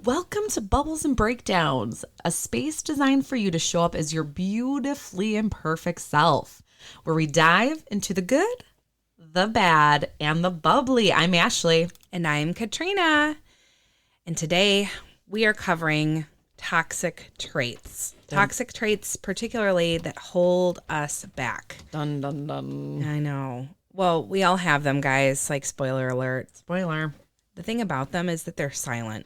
Welcome to Bubbles and Breakdowns, a space designed for you to show up as your beautifully imperfect self, where we dive into the good, the bad, and the bubbly. I'm Ashley. And I'm Katrina. And today we are covering toxic traits. Toxic traits, particularly that hold us back. Dun, dun, dun. I know. Well, we all have them, guys. Like, spoiler alert. Spoiler. The thing about them is that they're silent.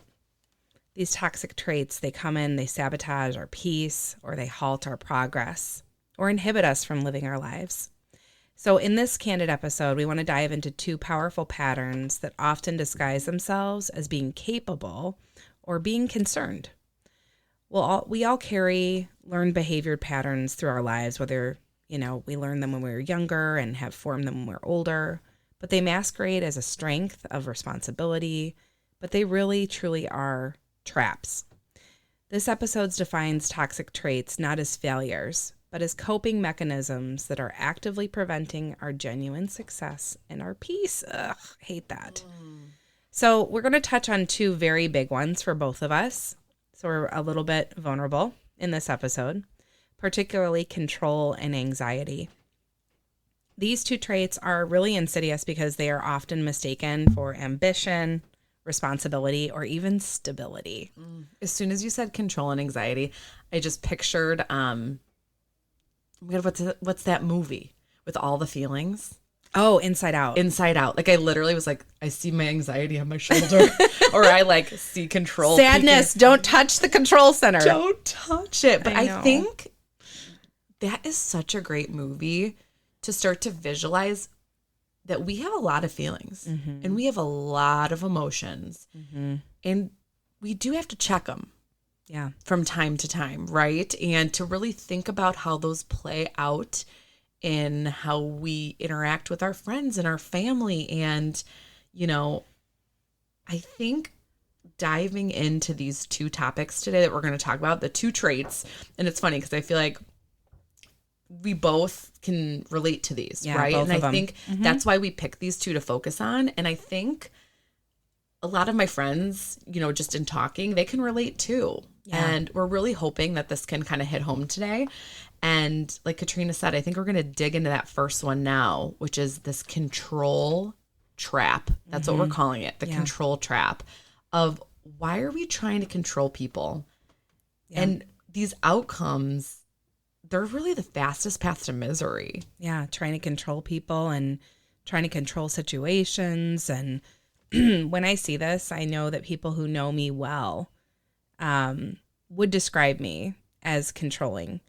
These toxic traits, they come in, they sabotage our peace, or they halt our progress, or inhibit us from living our lives. So in this candid episode, we want to dive into two powerful patterns that often disguise themselves as being capable or being concerned. Well, we all carry learned behavior patterns through our lives, whether, we learn them when we were younger and have formed them when we're older, but they masquerade as a strength of responsibility, but they really, truly are traps. This episode defines toxic traits not as failures, but as coping mechanisms that are actively preventing our genuine success and our peace. Ugh, hate that. So we're going to touch on two very big ones for both of us. So we're a little bit vulnerable in this episode, particularly control and anxiety. These two traits are really insidious because they are often mistaken for ambition, responsibility, or even stability. As soon as you said control and anxiety, I just pictured, what's that movie with all the feelings? Oh, Inside Out. Inside Out. Like, I literally was like, I see my anxiety on my shoulder. Or I see control. Sadness. Don't touch the control center. Don't touch it. But I I think that is such a great movie to start to visualize that we have a lot of feelings and we have a lot of emotions and we do have to check them from time to time, right? And to really think about how those play out in how we interact with our friends and our family. And, I think diving into these two topics today that we're going to talk about, the two traits, and it's funny because I feel like we both can relate to these, right? And I think that's why we pick these two to focus on. And I think a lot of my friends, just in talking, they can relate too. Yeah. And we're really hoping that this can kind of hit home today. And like Katrina said, I think we're going to dig into that first one now, which is this control trap. That's what we're calling it, the control trap of why are we trying to control people? Yeah. And these outcomes, they're really the fastest path to misery. Yeah, trying to control people and trying to control situations. And when I see this, I know that people who know me well would describe me as controlling.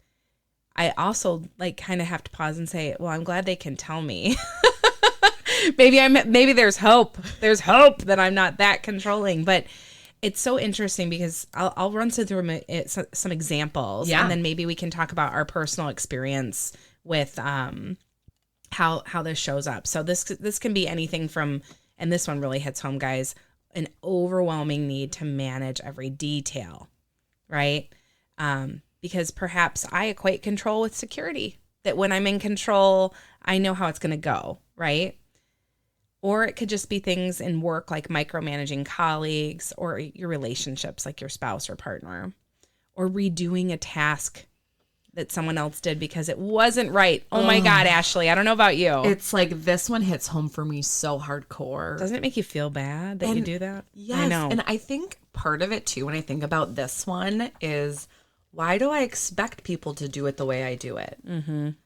I also kind of have to pause and say, well, I'm glad they can tell me. Maybe there's hope. There's hope that I'm not that controlling. But it's so interesting because I'll run through some examples, and then maybe we can talk about our personal experience with how this shows up. So this can be anything from, and this one really hits home, guys, an overwhelming need to manage every detail, right? Because perhaps I equate control with security, that when I'm in control, I know how it's going to go, right? Or it could just be things in work like micromanaging colleagues or your relationships like your spouse or partner, or redoing a task that someone else did because it wasn't right. Oh my God, Ashley, I don't know about you. It's like this one hits home for me so hardcore. Doesn't it make you feel bad that you do that? Yes. I know. And I think part of it too, when I think about this one, is why do I expect people to do it the way I do it?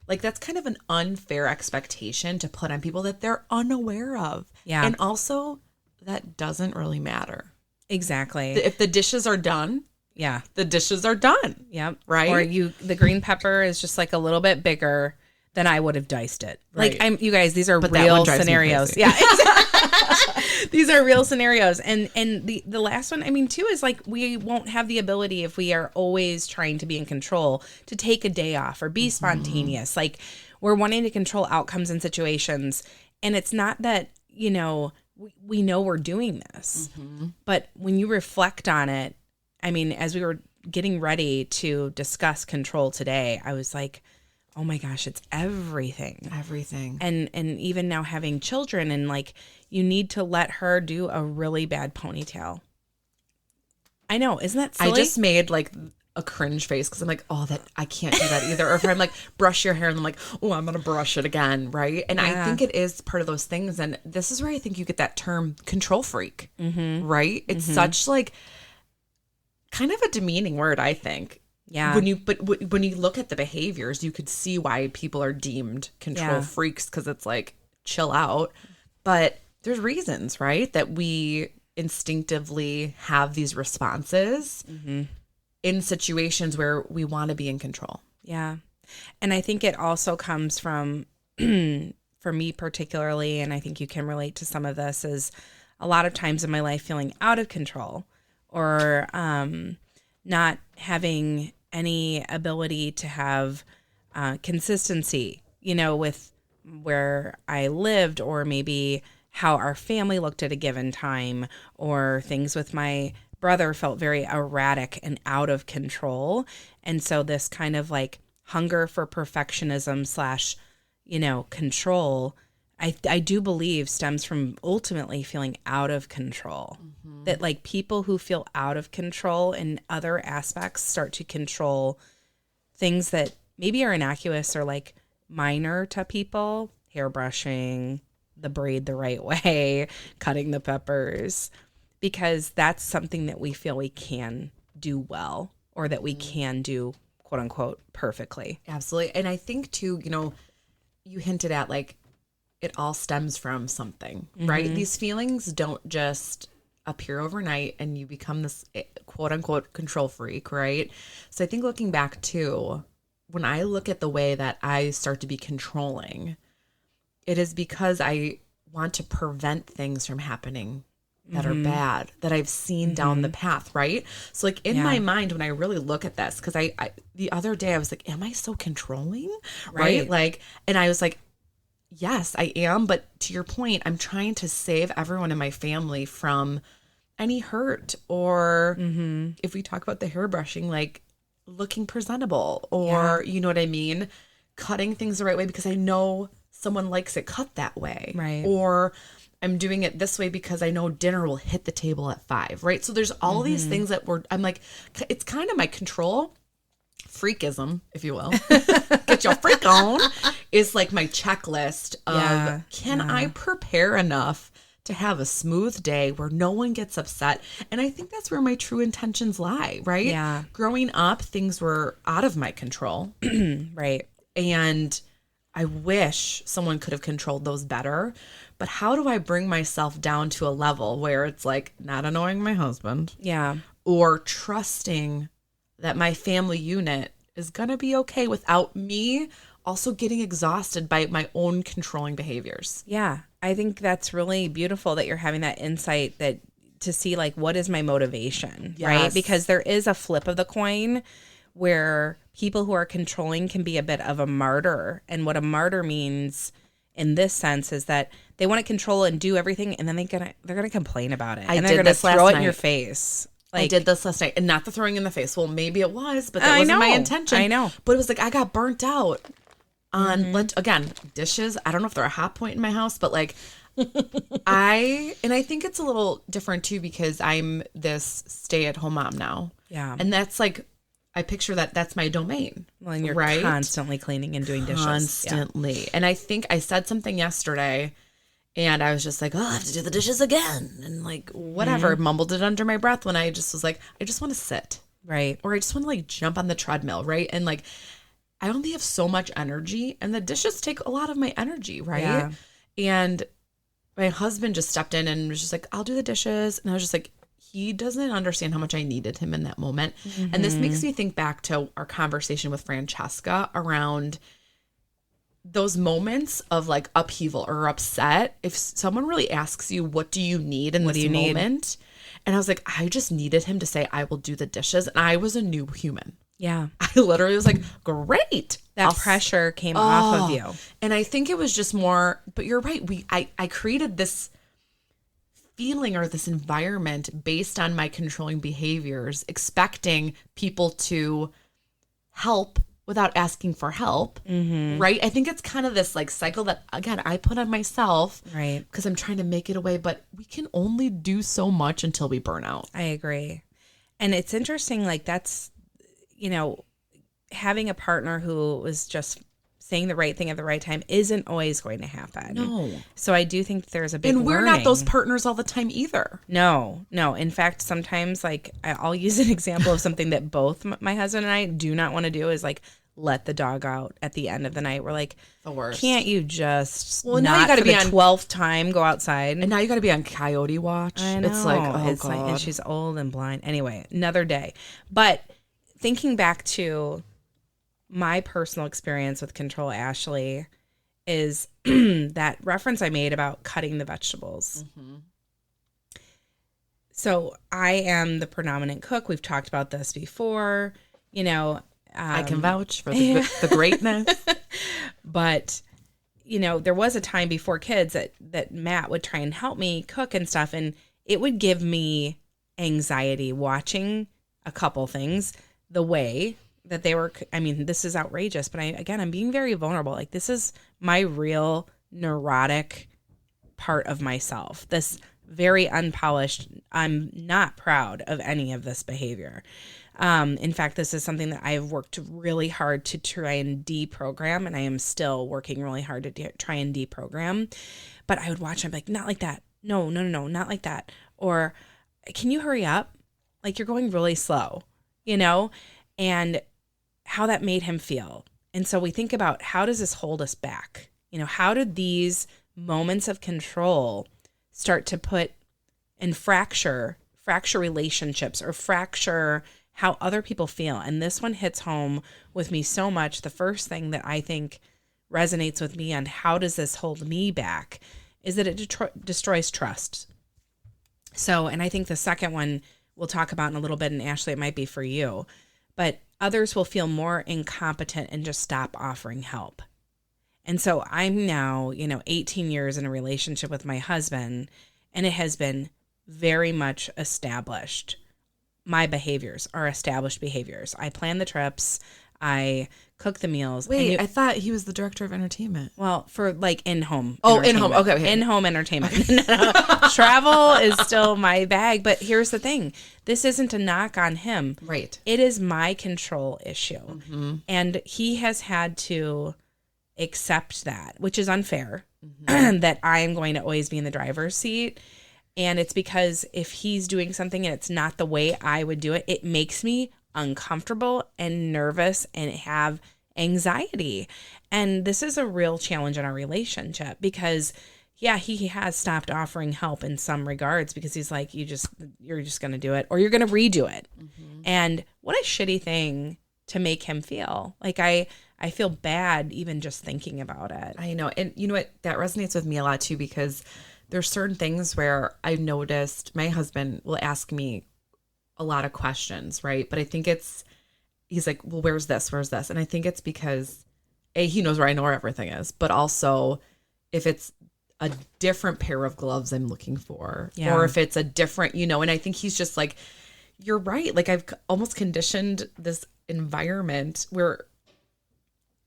Like, that's kind of an unfair expectation to put on people that they're unaware of. Yeah. And also, that doesn't really matter. Exactly. If the dishes are done, the dishes are done. Yep. Right? Or the green pepper is just a little bit bigger than I would have diced it. Right. You guys, these are real scenarios. Yeah. These are real scenarios. And the last one, too, is we won't have the ability, if we are always trying to be in control, to take a day off or be spontaneous. We're wanting to control outcomes in situations. And it's not that, we know we're doing this. But when you reflect on it, as we were getting ready to discuss control today, I was like, oh my gosh, it's everything. Everything. And even now having children, and you need to let her do a really bad ponytail. I know. Isn't that silly? I just made like a cringe face because I'm like, oh, that I can't do that either. Or if I'm like, brush your hair and I'm like, oh, I'm going to brush it again. Right. And I think it is part of those things. And this is where I think you get that term control freak. Right. It's such like kind of a demeaning word, I think. Yeah. When you look at the behaviors, you could see why people are deemed control freaks, because it's like, chill out. But there's reasons, right, that we instinctively have these responses in situations where we want to be in control. Yeah. And I think it also comes from, for me particularly, and I think you can relate to some of this, is a lot of times in my life feeling out of control or not having any ability to have consistency, with where I lived, or maybe how our family looked at a given time, or things with my brother felt very erratic and out of control. And so this kind of like hunger for perfectionism / control, I do believe stems from ultimately feeling out of control. That like people who feel out of control in other aspects start to control things that maybe are innocuous or like minor to people, hairbrushing, the braid the right way, cutting the peppers, because that's something that we feel we can do well, or that we can do, quote unquote, perfectly. Absolutely. And I think too, you hinted at like it all stems from something, right? These feelings don't just appear overnight and you become this quote unquote control freak, right? So I think looking back too, when I look at the way that I start to be controlling, it is because I want to prevent things from happening that are bad, that I've seen down the path, right? So like in my mind, when I really look at this, because I the other day I was like, am I so controlling? Right? Like, and I was like, yes, I am. But to your point, I'm trying to save everyone in my family from any hurt, or if we talk about the hairbrushing, like looking presentable, or you know what I mean? Cutting things the right way because I know someone likes it cut that way. Right. Or I'm doing it this way because I know dinner will hit the table at 5, right? So there's all these things that I'm like, it's kind of my control freakism, if you will. Get your freak on is like my checklist of can I prepare enough to have a smooth day where no one gets upset? And I think that's where my true intentions lie, right? Yeah. Growing up, things were out of my control. Right. And I wish someone could have controlled those better. But how do I bring myself down to a level where it's like not annoying my husband? Yeah. Or trusting that my family unit is going to be okay without me also getting exhausted by my own controlling behaviors. Yeah. I think that's really beautiful that you're having that insight, that to see like, what is my motivation, right? Because there is a flip of the coin where people who are controlling can be a bit of a martyr. And what a martyr means in this sense is that they want to control and do everything, and then they're gonna complain about it. And they're gonna throw it in your face. Like, I did this last night, and not the throwing in the face. Well, maybe it was, but that wasn't my intention. I know. But it was like I got burnt out on again, dishes. I don't know if they're a hot point in my house, but like I think it's a little different too, because I'm this stay-at-home mom now. Yeah. And that's like, I picture that's my domain. Well, and you're constantly cleaning and doing dishes. Constantly. Yeah. And I think I said something yesterday and I was just like, oh, I have to do the dishes again. And like, whatever, mumbled it under my breath when I just was like, I just want to sit. Right. Or I just want to like jump on the treadmill. Right. And like, I only have so much energy, and the dishes take a lot of my energy. Right. Yeah. And my husband just stepped in and was just like, I'll do the dishes. And I was just like, he doesn't understand how much I needed him in that moment. And this makes me think back to our conversation with Francesca around those moments of like upheaval or upset. If someone really asks you, what do you need in this moment? And I was like, I just needed him to say, I will do the dishes. And I was a new human. Yeah. I literally was like, great. That pressure came off of you. And I think it was just more, but you're right. I created this feeling or this environment based on my controlling behaviors, expecting people to help without asking for help. Right. I think it's kind of this like cycle that, again, I put on myself. Right. Because I'm trying to make it away, but we can only do so much until we burn out. I agree. And it's interesting, like that's, having a partner who was just saying the right thing at the right time isn't always going to happen. No. So I do think there's a big And we're learning. not those partners all the time either. No. In fact, sometimes like I'll use an example of something that both my husband and I do not want to do is like let the dog out at the end of the night. We're like, the worst. Can't you just now you got to be on 12th time go outside? And now you got to be on coyote watch. I know. It's like, oh it's God. Like, and she's old and blind. Anyway, another day. But thinking back to my personal experience with Control Ashley is that reference I made about cutting the vegetables. Mm-hmm. So I am the predominant cook. We've talked about this before. I can vouch for the greatness. But, there was a time before kids that Matt would try and help me cook and stuff. And it would give me anxiety watching a couple things the way that they were. I mean, this is outrageous, but I'm being very vulnerable. Like this is my real neurotic part of myself. This very unpolished. I'm not proud of any of this behavior. In fact, this is something that I've worked really hard to try and deprogram, and I am still working really hard to try and deprogram. But I would watch, I'm like, not like that. No, not like that. Or can you hurry up? Like you're going really slow, and how that made him feel. And so we think about how does this hold us back? How did these moments of control start to put and fracture relationships or fracture how other people feel? And this one hits home with me so much. The first thing that I think resonates with me on how does this hold me back is that it destroys trust. So, and I think the second one we'll talk about in a little bit, and Ashley, it might be for you, but others will feel more incompetent and just stop offering help. And so I'm now, 18 years in a relationship with my husband, and it has been very much established. My behaviors are established behaviors. I plan the trips. I cook the meals. Wait, I thought he was the director of entertainment. Well, for like in-home. Oh, in-home. Okay. In-home entertainment. No. Travel is still my bag. But here's the thing. This isn't a knock on him. Right. It is my control issue. Mm-hmm. And he has had to accept that, which is unfair, that I am going to always be in the driver's seat. And it's because if he's doing something and it's not the way I would do it, it makes me uncomfortable and nervous and have anxiety. And this is a real challenge in our relationship because, yeah, he has stopped offering help in some regards because he's like, you're just going to do it or you're going to redo it. Mm-hmm. And what a shitty thing to make him feel. Like I feel bad even just thinking about it. I know. And you know what? That resonates with me a lot too because there's certain things where I've noticed my husband will ask me a lot of questions, right? But I think he's like, well, where's this? And I think it's because he knows where I know where everything is, but also if it's a different pair of gloves I'm looking for, or if it's a different, and I think he's just like, you're right. Like I've almost conditioned this environment where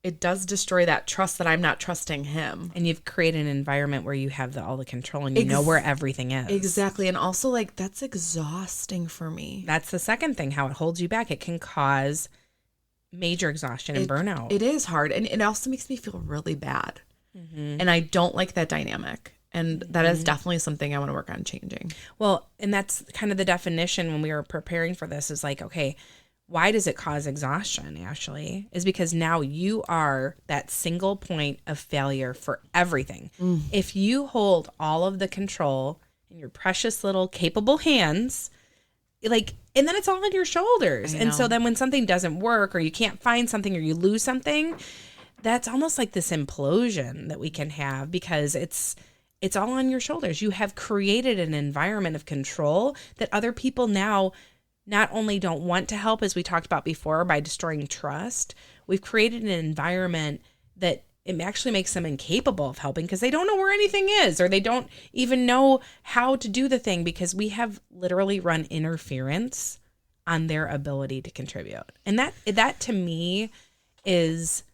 it does destroy that trust that I'm not trusting him. And you've created an environment where you have all the control and you know where everything is. Exactly. And also like that's exhausting for me. That's the second thing, how it holds you back. It can cause major exhaustion and burnout. It is hard. And it also makes me feel really bad. Mm-hmm. And I don't like that dynamic. And that is definitely something I want to work on changing. Well, and that's kind of the definition when we were preparing for this is like, okay, why does it cause exhaustion, Ashley? Is because now you are that single point of failure for everything. Mm. If you hold all of the control in your precious little capable hands, and then it's all on your shoulders. And so then when something doesn't work or you can't find something or you lose something, that's almost like this implosion that we can have because it's all on your shoulders. You have created an environment of control that other people now not only don't want to help, as we talked about before, by destroying trust, we've created an environment that it actually makes them incapable of helping because they don't know where anything is or they don't even know how to do the thing because we have literally run interference on their ability to contribute. And that to me is,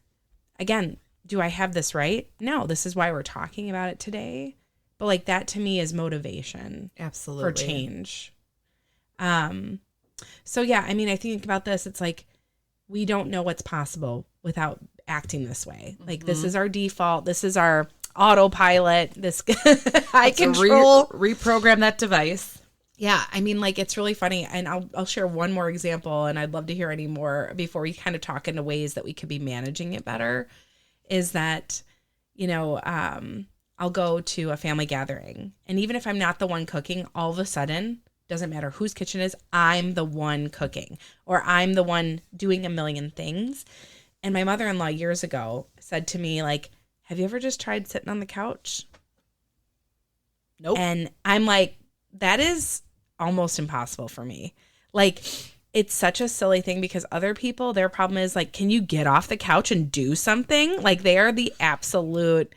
again, do I have this right? No, this is why we're talking about it today. But that to me is motivation. Absolutely. For change. So yeah, I mean, I think about this. It's like we don't know what's possible without acting this way. Like this is our default. This is our autopilot. This high control. Reprogram that device. Yeah, I mean, like it's really funny, and I'll share one more example, and I'd love to hear any more before we kind of talk into ways that we could be managing it better. Is that, you know, I'll go to a family gathering, and even if I'm not the one cooking, all of a sudden, doesn't matter whose kitchen is, I'm the one cooking, or I'm the one doing a million things. And my mother-in-law years ago said to me, like, have you ever just tried sitting on the couch? Nope. And I'm like, that is almost impossible for me. Like, it's such a silly thing because other people, their problem is like, can you get off the couch and do something? Like they are the absolute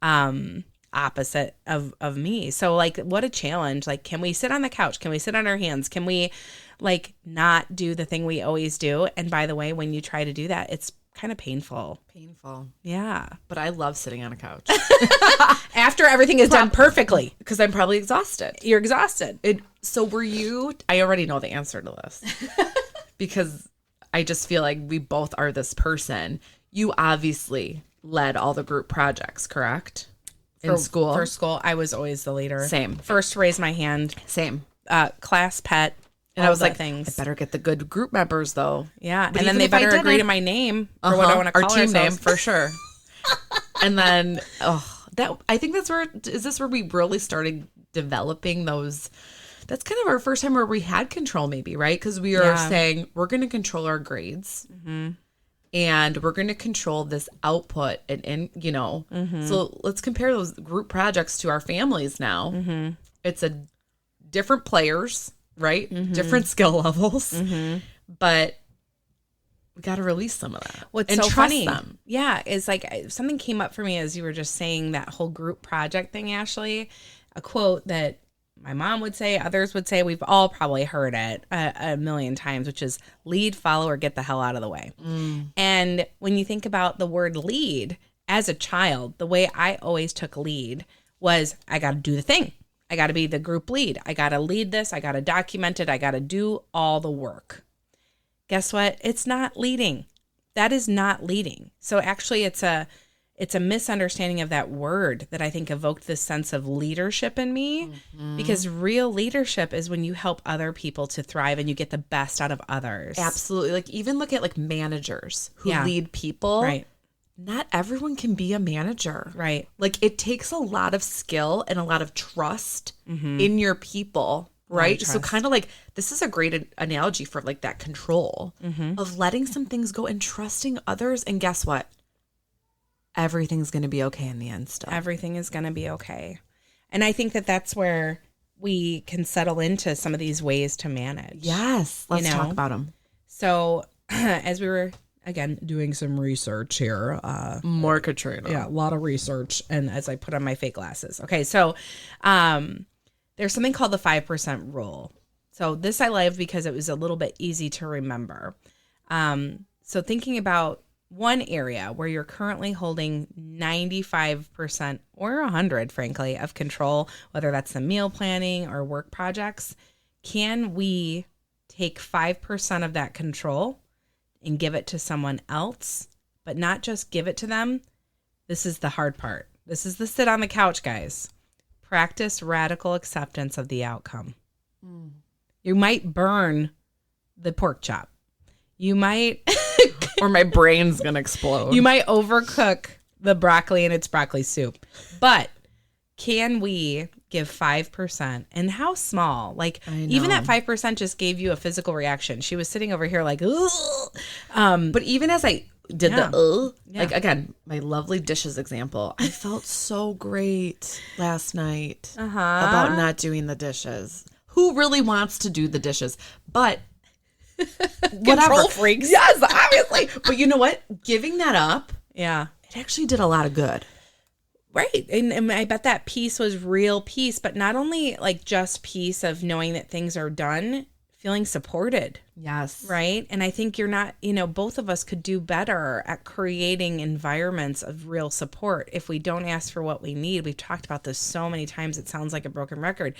opposite of me. So like, what a challenge. Like, can we sit on the couch? Can we sit on our hands? Can we like not do the thing we always do? And by the way, when you try to do that, it's kind of painful. Yeah. But I love sitting on a couch. After everything is done perfectly. Because I'm probably exhausted. You're exhausted. So were you, I already know the answer to this. Because I just feel like we both are this person. You obviously led all the group projects, correct? In school? For school, I was always the leader. Same. First to raise my hand. Same. Class pet. And I was like, I better get the good group members, though. Yeah. But and then they better agree to my name for what I want to call our team name, for sure. And then, I think that's where, is this where we really started developing those? That's kind of our first time where we had control, maybe, right? Because we are saying, we're going to control our grades. Mm-hmm. And we're going to control this output. And you know, so let's compare those group projects to our families now. Mm-hmm. It's a different players. Right? Different skill levels. But we got to release some of that. What's so funny, them. Yeah, is like something came up for me as you were just saying that whole group project thing, Ashley. A quote that my mom would say, others would say, we've all probably heard it a million times, which is lead, follow, or get the hell out of the way. And when you think about the word lead, as a child, the way I always took lead was I got to do the thing. I got to be the group lead. I got to lead this. I got to document it. I got to do all the work. Guess what? It's not leading. That is not leading. So actually it's a misunderstanding of that word that I think evoked this sense of leadership in me, because real leadership is when you help other people to thrive and you get the best out of others. Absolutely. Like even look at like managers who lead people. Right. Not everyone can be a manager. Right. Like it takes a lot of skill and a lot of trust in your people. Right. So kind of like this is a great analogy for like that control of letting some things go and trusting others. And guess what? Everything's going to be okay in the end still. Everything is going to be okay. And I think that that's where we can settle into some of these ways to manage. Yes. Let's talk about them. So as we were again, doing some research here. More Katrina. Yeah, a lot of research. And as I put on my fake glasses. Okay, so there's something called the 5% rule. So this I love because it was a little bit easy to remember. So thinking about one area where you're currently holding 95% or 100, frankly, of control, whether that's the meal planning or work projects, can we take 5% of that control and give it to someone else, but not just give it to them? This is the hard part. This is the sit on the couch, guys. Practice radical acceptance of the outcome. You might burn the pork chop. You might... or my brain's going to explode. You might overcook the broccoli and its broccoli soup. But can we give 5%? And how small? Like, even that 5% just gave you a physical reaction. She was sitting over here like, ugh. But even as I did like, again, my lovely dishes example, I felt so great last night about not doing the dishes. Who really wants to do the dishes? But control freaks. Yes, obviously. But you know what? Giving that up, it actually did a lot of good. Right. And I bet that peace was real peace, but not only like just peace of knowing that things are done feeling supported. Yes. Right. And I think you're not, both of us could do better at creating environments of real support if we don't ask for what we need. We've talked about this so many times. It sounds like a broken record.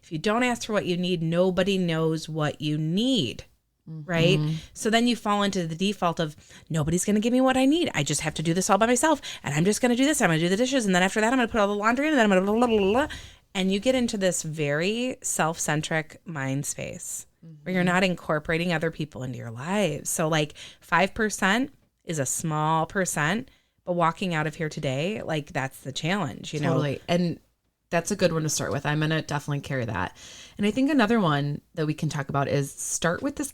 If you don't ask for what you need, nobody knows what you need. Right. So then you fall into the default of nobody's going to give me what I need. I just have to do this all by myself. And I'm just going to do this. I'm going to do the dishes. And then after that, I'm going to put all the laundry in. And then I'm going to blah, blah, blah, blah. And you get into this very self-centric mind space where you're not incorporating other people into your lives. So like 5% is a small percent, but walking out of here today, like that's the challenge, Totally. And that's a good one to start with. I'm going to definitely carry that. And I think another one that we can talk about is start with this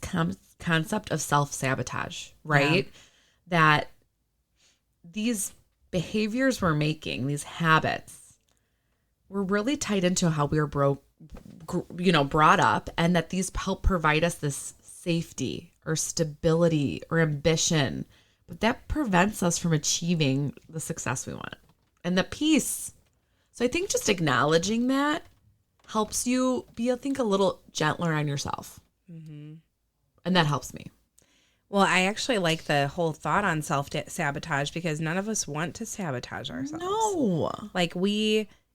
concept of self-sabotage, right? Yeah. That these behaviors we're making, these habits, we're really tied into how we were brought up, and that these help provide us this safety or stability or ambition, but that prevents us from achieving the success we want and the peace. So I think just acknowledging that helps you be, I think, a little gentler on yourself. Mm-hmm. And that helps me. Well, I actually like the whole thought on self-sabotage because none of us want to sabotage ourselves. No. Like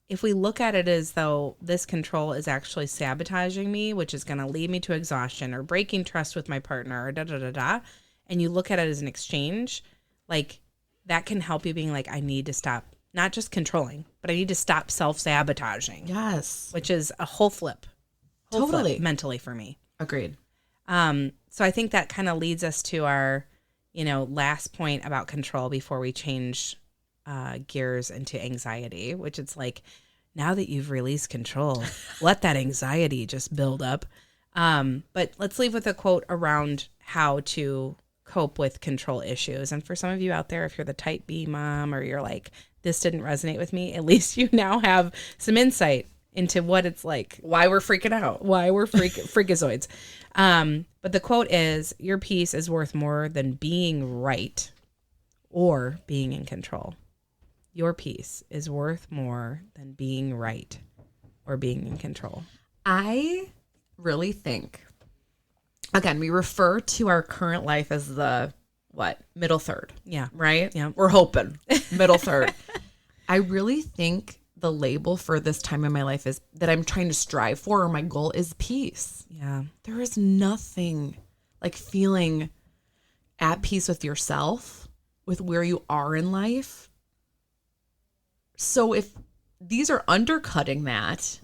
if we look at it as though this control is actually sabotaging me, which is going to lead me to exhaustion or breaking trust with my partner or da-da-da-da, and you look at it as an exchange, like that can help you being like, I need to stop. Not just controlling, but I need to stop self-sabotaging. Yes. Which is a whole flip. Totally. Mentally for me. Agreed. So I think that kind of leads us to our, last point about control before we change gears into anxiety, which it's like, now that you've released control, let that anxiety just build up. But let's leave with a quote around how to cope with control issues. And for some of you out there, if you're the type B mom or you're like, this didn't resonate with me, at least you now have some insight into what it's like. Why we're freaking out. Why we're freakazoids. But the quote is, your peace is worth more than being right or being in control. Your peace is worth more than being right or being in control. I really think, again, we refer to our current life as the middle third. Yeah. Right? Yeah. We're hoping middle third. I really think the label for this time in my life is that I'm trying to strive for, or my goal is peace. Yeah. There is nothing like feeling at peace with yourself, with where you are in life. So if these are undercutting that,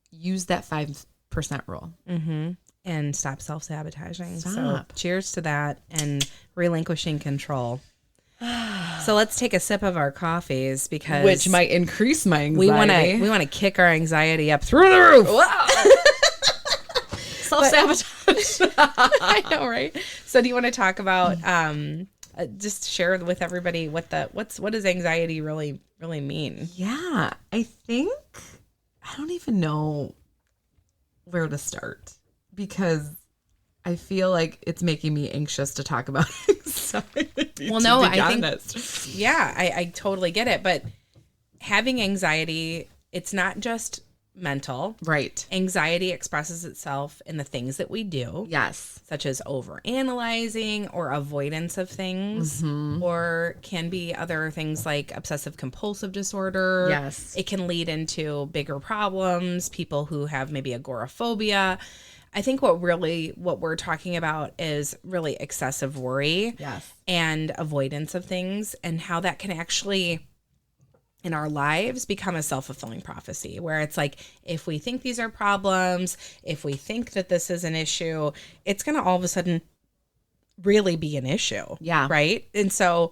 use that 5% rule. Mm-hmm. And stop self-sabotaging. So cheers to that and relinquishing control. So let's take a sip of our coffees because which might increase my anxiety. We want to kick our anxiety up through the roof. Wow. Self-sabotage. I know, right? So do you want to talk about just share with everybody what does anxiety really mean? Yeah, I think I don't even know where to start because I feel like it's making me anxious to talk about anxiety. Well, no, I think, yeah, I totally get it. But having anxiety, it's not just mental. Right. Anxiety expresses itself in the things that we do. Yes. Such as overanalyzing or avoidance of things, or can be other things like obsessive compulsive disorder. Yes. It can lead into bigger problems, people who have maybe agoraphobia. I think what we're talking about is really excessive worry. Yes. And avoidance of things, and how that can actually in our lives become a self-fulfilling prophecy where it's like, if we think these are problems, if we think that this is an issue, it's going to all of a sudden really be an issue. Yeah. Right. And so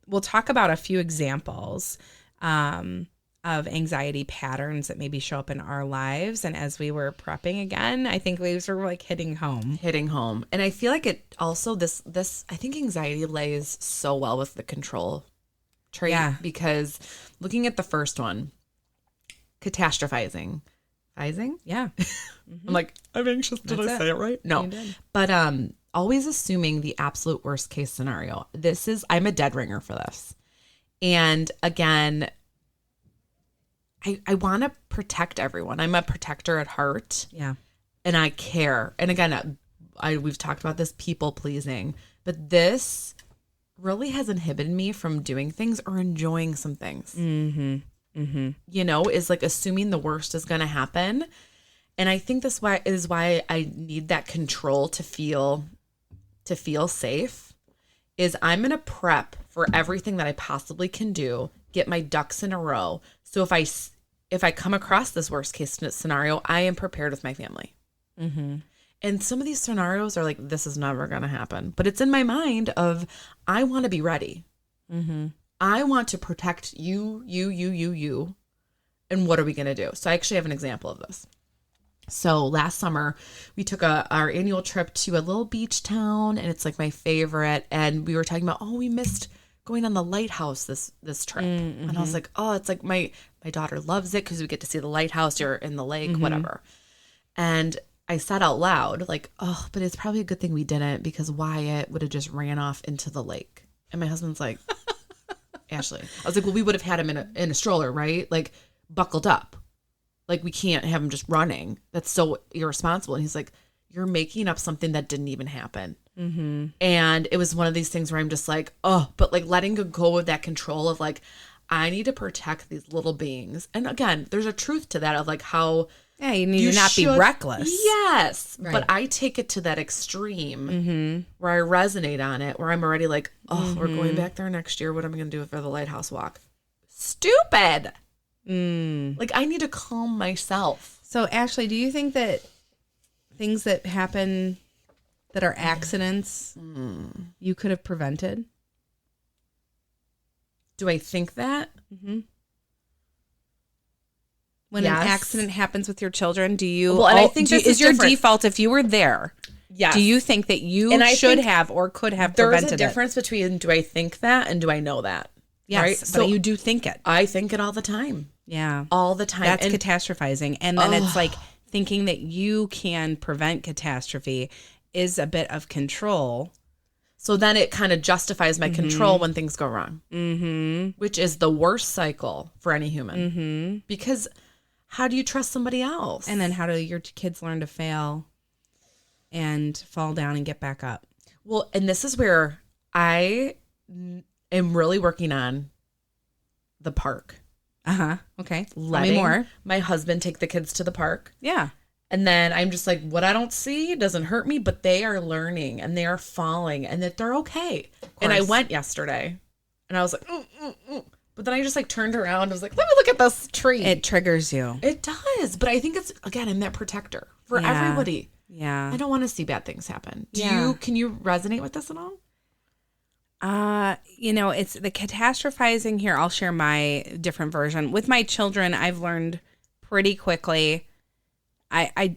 we'll talk about a few examples of anxiety patterns that maybe show up in our lives. And as we were prepping again, I think we were like hitting home. And I feel like it also, I think anxiety lays so well with the control trait. Yeah. Because looking at the first one, catastrophizing. Yeah. I'm like, I'm anxious. Did I say it right? No. You did. But always assuming the absolute worst case scenario. I'm a dead ringer for this. And again, I want to protect everyone. I'm a protector at heart. Yeah. and I care. And again, we've talked about this people pleasing, but this really has inhibited me from doing things or enjoying some things. Mm-hmm. Mm-hmm. You know, is like assuming the worst is going to happen. And I think this is why I need that control to feel safe. Is I'm going to prep for everything that I possibly can do, get my ducks in a row. So if I come across this worst case scenario, I am prepared with my family. Mm-hmm. And some of these scenarios are like, this is never going to happen. But it's in my mind of, I want to be ready. Mm-hmm. I want to protect you. And what are we going to do? So I actually have an example of this. So last summer, we took our annual trip to a little beach town, and it's like my favorite. And we were talking about, we missed going on the lighthouse this trip. Mm-hmm. And I was like, it's like my daughter loves it because we get to see the lighthouse. You're in the lake, whatever. And I said out loud, like, but it's probably a good thing we didn't because Wyatt would have just ran off into the lake. And my husband's like, Ashley. I was like, well, we would have had him in a stroller, right? Like, buckled up. Like, we can't have him just running. That's so irresponsible. And he's like, you're making up something that didn't even happen. Mm-hmm. And it was one of these things where I'm just like, but like letting go of that control of like, I need to protect these little beings. And again, there's a truth to that of like how you need to not be reckless. Yes. Right. But I take it to that extreme where I resonate on it, where I'm already like, we're going back there next year. What am I going to do for the lighthouse walk? Stupid. Like, I need to calm myself. So, Ashley, do you think that things that happen that are accidents you could have prevented? Do I think that? Mm-hmm. When an accident happens with your children, do you? Well, and I think is your default if you were there? Yes. Do you think that you should have or could have prevented it? There's a difference between do I think that and do I know that? Yes, right? So you do think it. I think it all the time. Yeah. All the time. That's catastrophizing. And then it's like thinking that you can prevent catastrophe is a bit of control. So then it kind of justifies my control when things go wrong, which is the worst cycle for any human. Because how do you trust somebody else? And then how do your kids learn to fail and fall down and get back up? Well, and this is where I am really working on the park. Okay. Letting more. My husband take the kids to the park. Yeah. And then I'm just like, what I don't see doesn't hurt me, but they are learning and they are falling and that they're okay. And I went yesterday and I was like, but then I just like turned around and was like, let me look at this tree. It triggers you. It does. But I think it's, again, I'm that protector for everybody. Yeah. I don't want to see bad things happen. Can you resonate with this at all? It's the catastrophizing here. I'll share my different version. With my children, I've learned pretty quickly. I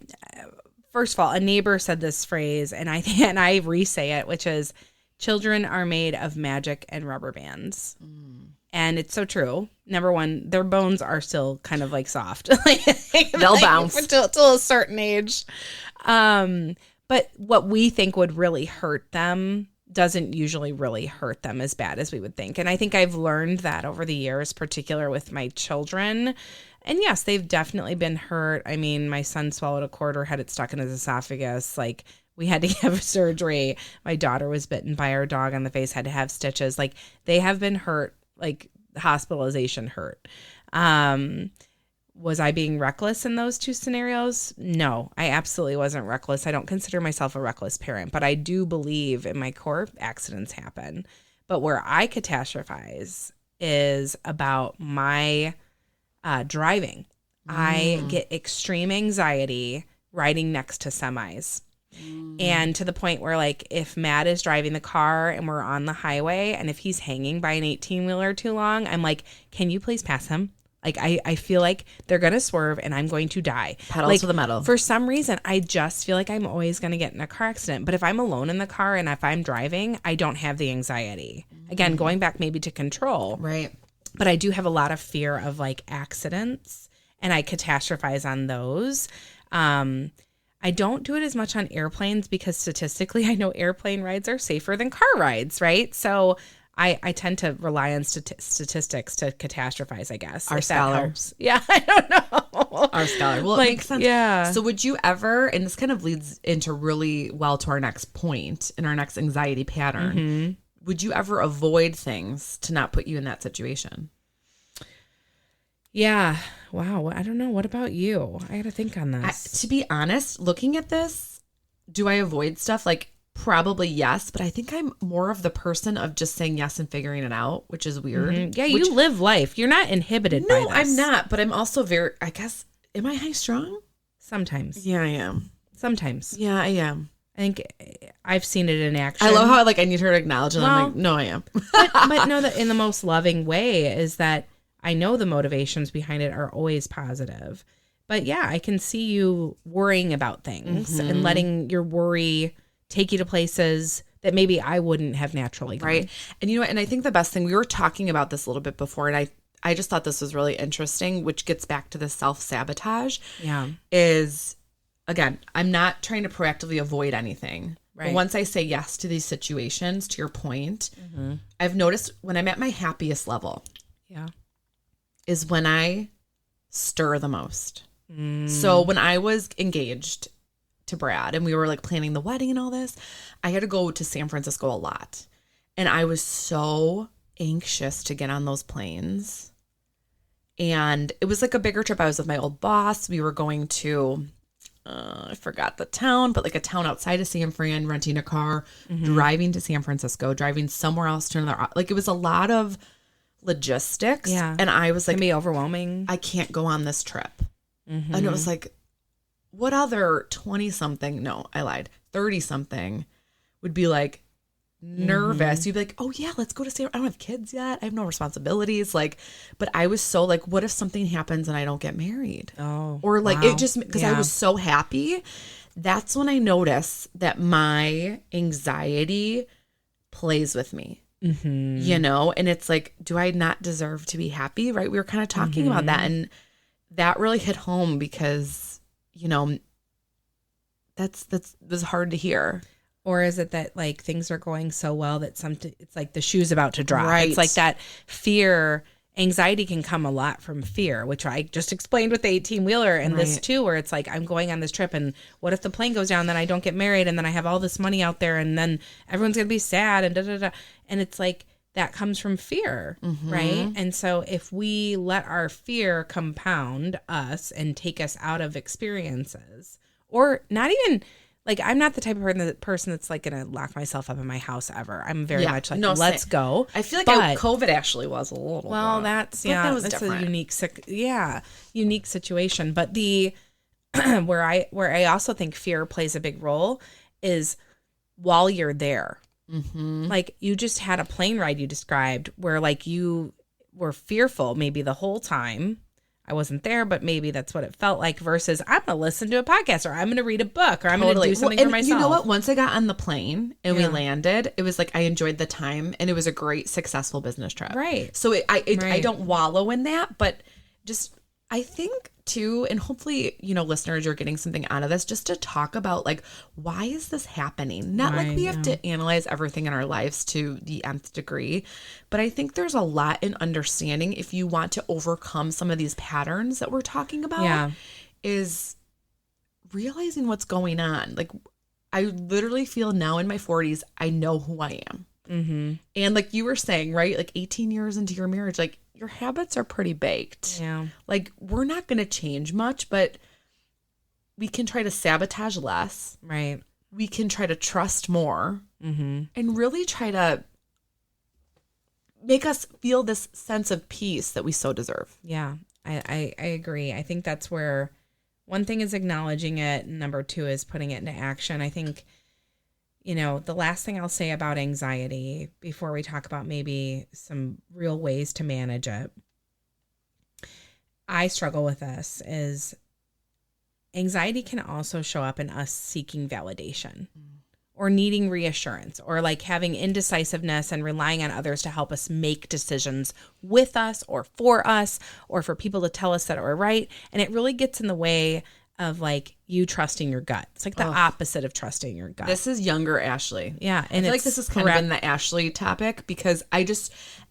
first of all, a neighbor said this phrase, and I re-say it, which is, children are made of magic and rubber bands. And it's so true. Number one, their bones are still kind of like soft. They'll bounce till a certain age. But what we think would really hurt them doesn't usually really hurt them as bad as we would think. And I think I've learned that over the years, particular with my children. And yes, they've definitely been hurt. I mean, my son swallowed a quarter, had it stuck in his esophagus. Like, we had to have surgery. My daughter was bitten by our dog on the face, had to have stitches. Like, they have been hurt, like hospitalization hurt. Was I being reckless in those two scenarios? No, I absolutely wasn't reckless. I don't consider myself a reckless parent, but I do believe in my core accidents happen. But where I catastrophize is about my driving. I get extreme anxiety riding next to semis. And to the point where, like, if Matt is driving the car and we're on the highway and if he's hanging by an 18-wheeler too long, I'm like, can you please pass him? Like, I feel like they're going to swerve and I'm going to die. Pedal to the metal. For some reason, I just feel like I'm always going to get in a car accident. But if I'm alone in the car and if I'm driving, I don't have the anxiety. Again, going back maybe to control. Right. But I do have a lot of fear of, like, accidents, and I catastrophize on those. I don't do it as much on airplanes because statistically I know airplane rides are safer than car rides, right? So I tend to rely on statistics to catastrophize, I guess. Our scholar. Yeah, I don't know. Our scholar. Well, it makes sense. Yeah. So would you ever, and this kind of leads into really well to our next point in our next anxiety pattern, would you ever avoid things to not put you in that situation? Yeah. Wow. I don't know. What about you? I got to think on this. To be honest, looking at this, do I avoid stuff? Like, probably yes, but I think I'm more of the person of just saying yes and figuring it out, which is weird. Yeah, you live life. You're not inhibited by this. No, I'm not, but I'm also very, I guess, am I high strung? Sometimes. Yeah, I am. Sometimes. Yeah, I am. I think I've seen it in action. I love how I need her to acknowledge it. I'm like, no, I am. but no, in the most loving way is that I know the motivations behind it are always positive. But yeah, I can see you worrying about things and letting your worry take you to places that maybe I wouldn't have naturally gone. Right. And you know what? And I think the best thing, we were talking about this a little bit before, and I just thought this was really interesting, which gets back to the self-sabotage. Yeah. Is, again, I'm not trying to proactively avoid anything. Right. But once I say yes to these situations, to your point, I've noticed when I'm at my happiest level, is when I stir the most. So when I was engaged to Brad and we were like planning the wedding and all this, I had to go to San Francisco a lot. And I was so anxious to get on those planes. And it was like a bigger trip. I was with my old boss. We were going to, I forgot the town, but like a town outside of San Fran, renting a car, driving to San Francisco, driving somewhere else to another. Like it was a lot of logistics. Yeah. And I was like, it can be overwhelming. I can't go on this trip. And it was like, what other 20-something, no, I lied, 30-something would be like nervous. You'd be like, oh yeah, let's go to San, I don't have kids yet. I have no responsibilities. Like, but I was so like, what if something happens and I don't get married? Oh, or like it just, because I was so happy. That's when I notice that my anxiety plays with me, you know? And it's like, do I not deserve to be happy? Right. We were kind of talking about that. And that really hit home because, you know, that's was hard to hear. Or is it that like things are going so well that it's like the shoe's about to drop? Right. It's like that fear. Anxiety can come a lot from fear, which I just explained with the 18-wheeler and this too, where it's like I'm going on this trip and what if the plane goes down, then I don't get married and then I have all this money out there and then everyone's going to be sad and da-da-da. And it's like that comes from fear, right? And so if we let our fear compound us and take us out of experiences, or not even, like I'm not the type of person that's like going to lock myself up in my house ever. I'm very much like, let's go. I feel like COVID actually was a little. Well, that's that's different. A unique situation. But the where I also think fear plays a big role is while you're there. Like you just had a plane ride you described where like you were fearful maybe the whole time. I wasn't there, but maybe that's what it felt like versus I'm going to listen to a podcast or I'm going to read a book or I'm going to do something for myself. You know what? Once I got on the plane and we landed, it was like I enjoyed the time and it was a great, successful business trip. Right. So I don't wallow in that, but just I think too, and hopefully, you know, listeners, you're getting something out of this, just to talk about like, why is this happening? Not like we have to analyze everything in our lives to the nth degree, but I think there's a lot in understanding if you want to overcome some of these patterns that we're talking about, is realizing what's going on. Like I literally feel now in my 40s, I know who I am. And like you were saying, right? Like 18 years into your marriage, like your habits are pretty baked. Yeah. Like we're not going to change much, but we can try to sabotage less. Right. We can try to trust more and really try to make us feel this sense of peace that we so deserve. Yeah, I agree. I think that's where one thing is acknowledging it. And number two is putting it into action. I think, you know, the last thing I'll say about anxiety before we talk about maybe some real ways to manage it, I struggle with this, is anxiety can also show up in us seeking validation or needing reassurance or like having indecisiveness and relying on others to help us make decisions with us or for people to tell us that we're right. And it really gets in the way of like you trusting your gut. It's like the opposite of trusting your gut. This is younger Ashley. Yeah. And I feel like this is kind of been the Ashley topic because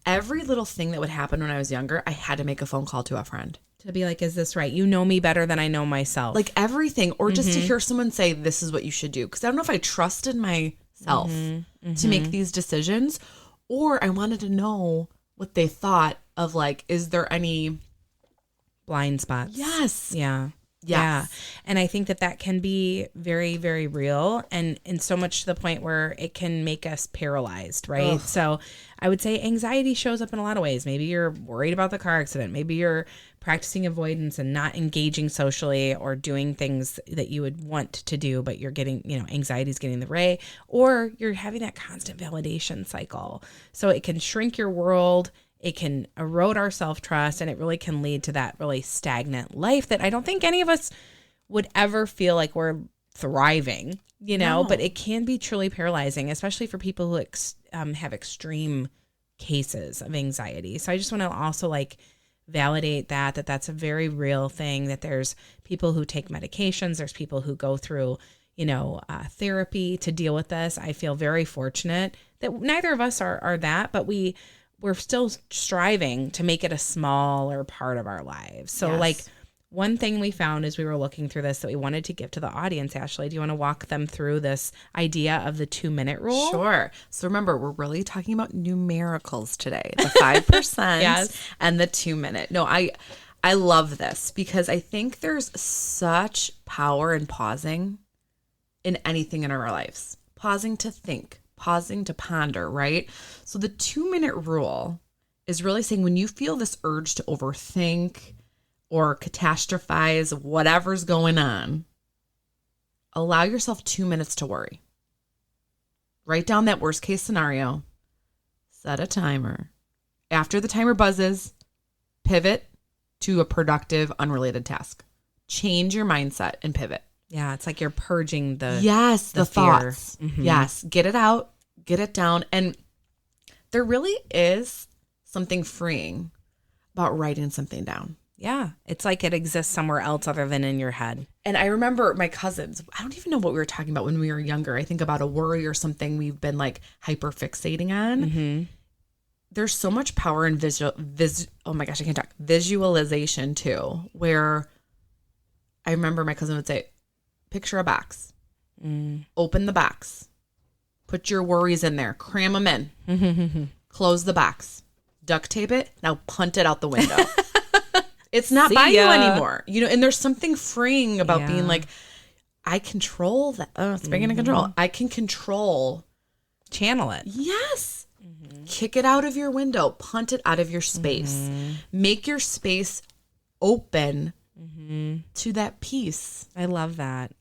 every little thing that would happen when I was younger, I had to make a phone call to a friend. To be like, is this right? You know me better than I know myself. Like everything. Or just to hear someone say, this is what you should do. Because I don't know if I trusted myself to make these decisions, or I wanted to know what they thought of like, is there any blind spots? Yes. Yeah. Yes. Yeah. And I think that can be very, very real, and so much to the point where it can make us paralyzed, right? Ugh. So I would say anxiety shows up in a lot of ways. Maybe you're worried about the car accident. Maybe you're practicing avoidance and not engaging socially or doing things that you would want to do, but you're getting, anxiety is getting the way, or you're having that constant validation cycle. So it can shrink your world. It can erode our self-trust, and it really can lead to that really stagnant life that I don't think any of us would ever feel like we're thriving, No. but it can be truly paralyzing, especially for people who have extreme cases of anxiety. So I just want to also validate that's a very real thing, that there's people who take medications. There's people who go through, therapy to deal with this. I feel very fortunate that neither of us are that, but we're still striving to make it a smaller part of our lives. So yes. One thing we found as we were looking through this that we wanted to give to the audience, Ashley, do you want to walk them through this idea of the 2-minute rule? Sure. So remember, we're really talking about numericals today, the 5% yes. and the 2-minute. No, I love this because I think there's such power in pausing in anything in our lives. Pausing to think, pausing to ponder, right? So the 2-minute rule is really saying when you feel this urge to overthink or catastrophize whatever's going on, allow yourself 2 minutes to worry. Write down that worst case scenario, set a timer. After the timer buzzes, pivot to a productive, unrelated task. Change your mindset and pivot. Yeah, it's like you're purging the the thoughts. Mm-hmm. Yes, get it out, get it down. And there really is something freeing about writing something down. Yeah, it's like it exists somewhere else other than in your head. And I remember my cousins, I don't even know what we were talking about when we were younger. I think about a worry or something we've been hyper fixating on. Mm-hmm. There's so much power in visualization too, where I remember my cousin would say, picture a box, open the box, put your worries in there, cram them in, close the box, duct tape it, now punt it out the window. It's not by you anymore, and there's something freeing about being I control that. Oh, speaking of control, I can channel it. Yes. Kick it out of your window, punt it out of your space, make your space open to that peace. I love that.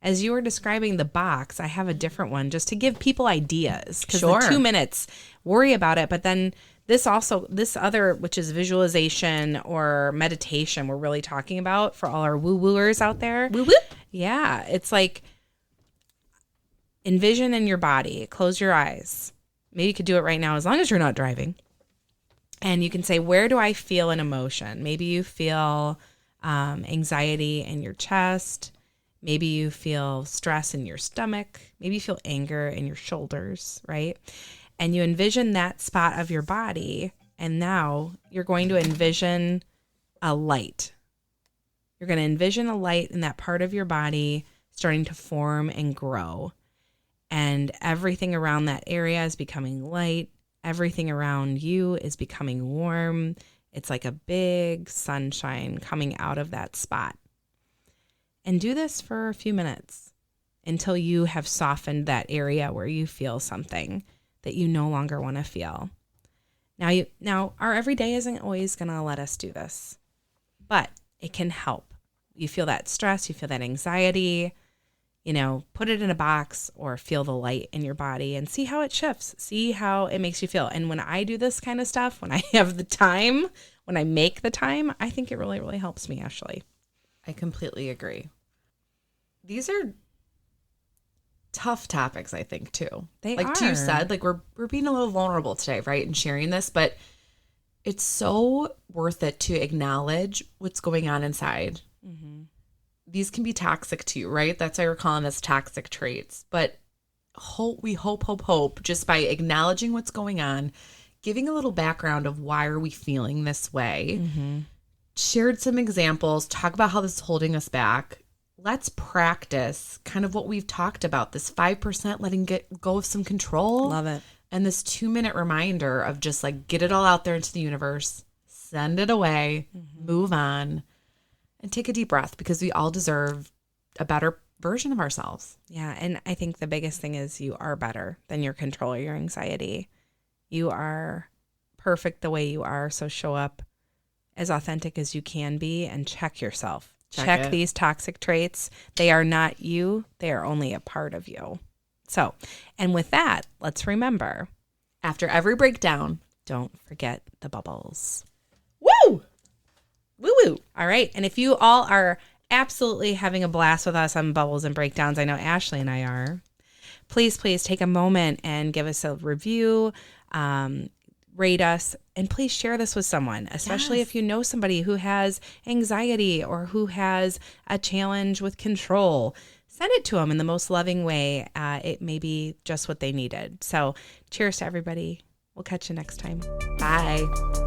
As you were describing the box, I have a different one just to give people ideas. Because the 2 minutes, worry about it. But then this other, which is visualization or meditation, we're really talking about for all our woo-wooers out there. Woo-woo. Yeah. It's like envision in your body. Close your eyes. Maybe you could do it right now as long as you're not driving. And you can say, where do I feel an emotion? Maybe you feel anxiety in your chest. Maybe you feel stress in your stomach. Maybe you feel anger in your shoulders, right? And you envision that spot of your body. And now you're going to envision a light. You're going to envision a light in that part of your body starting to form and grow. And everything around that area is becoming light. Everything around you is becoming warm. It's like a big sunshine coming out of that spot. And do this for a few minutes until you have softened that area where you feel something that you no longer want to feel. Now, our everyday isn't always going to let us do this, but it can help. You feel that stress, you feel that anxiety, put it in a box or feel the light in your body and see how it shifts. See how it makes you feel. And when I do this kind of stuff, when I have the time, when I make the time, I think it really, really helps me, Ashley. I completely agree. These are tough topics, I think, too. They are. Like you said, we're being a little vulnerable today, right? And sharing this, but it's so worth it to acknowledge what's going on inside. these can be toxic to you, right? That's why we're calling this toxic traits. But we hope, just by acknowledging what's going on, giving a little background of why are we feeling this way, shared some examples, talk about how this is holding us back. Let's practice kind of what we've talked about, this 5% letting go of some control. Love it. And this 2-minute reminder of just like, get it all out there into the universe, send it away, move on, and take a deep breath, because we all deserve a better version of ourselves. Yeah. And I think the biggest thing is you are better than your control or your anxiety. You are perfect the way you are. So show up as authentic as you can be and check yourself. Check these toxic traits. They are not you. They are only a part of you. So, and with that, let's remember, after every breakdown, don't forget the bubbles. Woo! Woo woo. All right. And if you all are absolutely having a blast with us on bubbles and breakdowns, I know Ashley and I are, please take a moment and give us a review, rate us, and please share this with someone, especially if you know somebody who has anxiety or who has a challenge with control. Send it to them in the most loving way. It may be just what they needed. So cheers to everybody. We'll catch you next time. Bye.